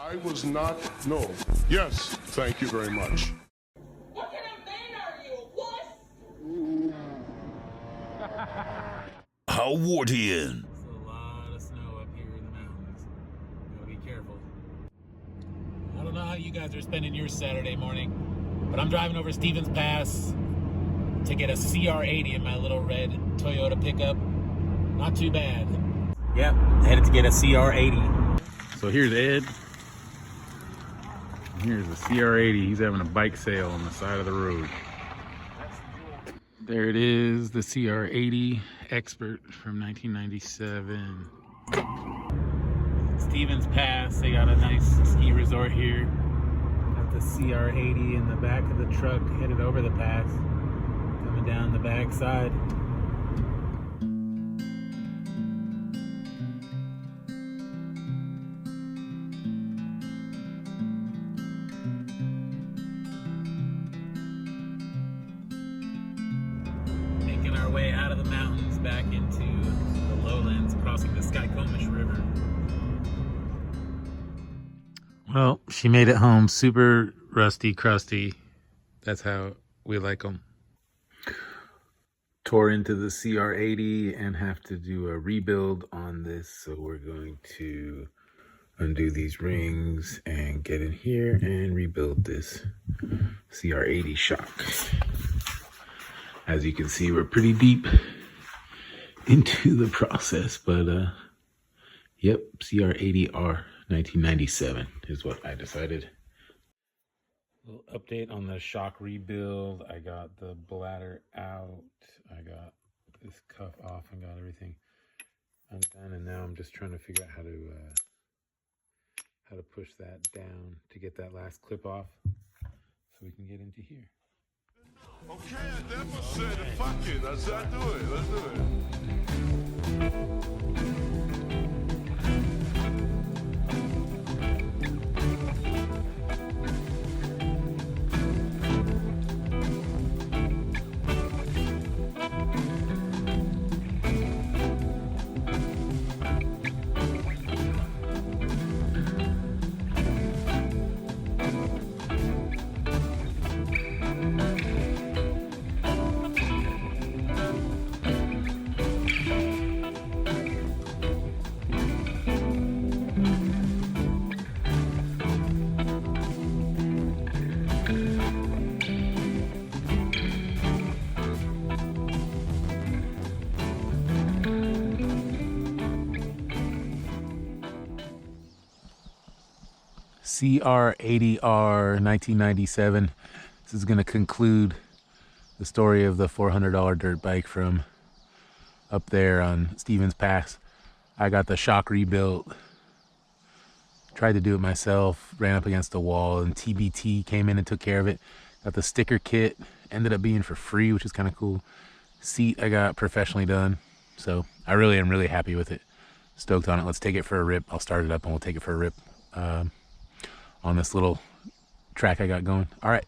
I was not, no. Yes, thank you very much. What kind of man are you, a wuss? Howardian. There's a lot of snow up here in the mountains. You gotta be careful. I don't know how you guys are spending your Saturday morning, but I'm driving over Stevens Pass to get a CR80 in my little red Toyota pickup. Not too bad. Yep, headed to get a CR80. So here's Ed. And here's the CR80. He's having a bike sale on the side of the road. There it is, the CR80 Expert from 1997. Stevens Pass, they got a nice ski resort here. Got the CR80 in the back of the truck headed over the pass. Coming down the back side. Making our way out of the mountains back into the lowlands, crossing the Skycomish River. Well, she made it home super rusty, crusty. That's how we like them. Tore into the CR80 and have to do a rebuild on this. So we're going to undo these rings and get in here and rebuild this CR80 shock. As you can see, we're pretty deep into the process, but yep, CR80R 1997 is what I decided. A little update on the shock rebuild. I got the bladder out. I got this cuff off and got everything undone, and now I'm just trying to figure out how to push that down to get that last clip off so we can get into here. Okay, I never said fuck it. Let's not do it. Let's do it. CR80R 1997. This is going to conclude the story of the $400 dirt bike from up there on Stevens Pass. I got the shock rebuilt, tried to do it myself, ran up against the wall, and TBT came in and took care of it. Got the sticker kit, ended up being for free, which is kind of cool. Seat I got professionally done, so I really am really happy with it. Stoked on it. Let's take it for a rip. I'll start it up and we'll take it for a rip on this little track I got going. All right.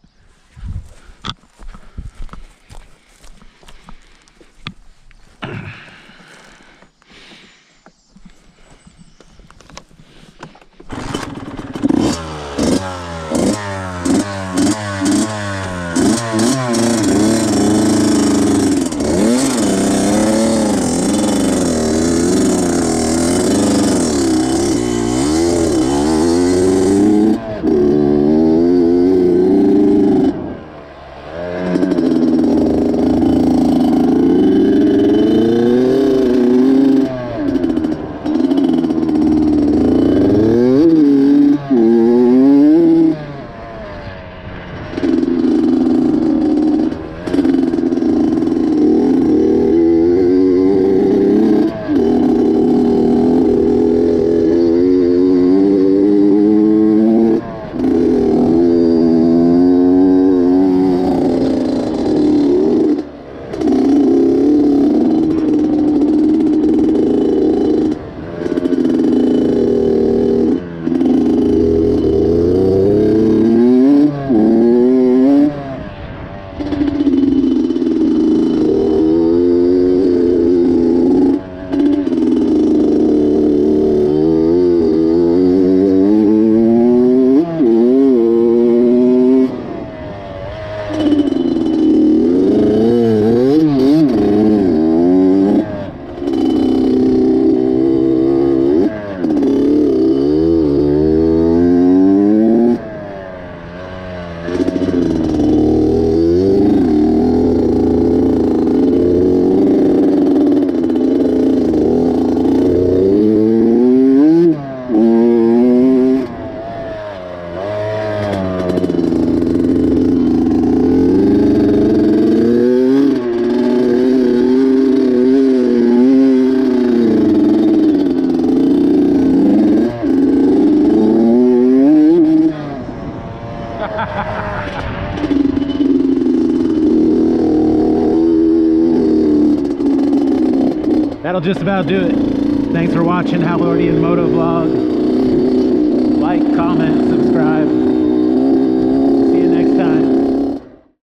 that'll just about do it. Thanks for watching Halordian Moto Vlog. Like, comment, subscribe.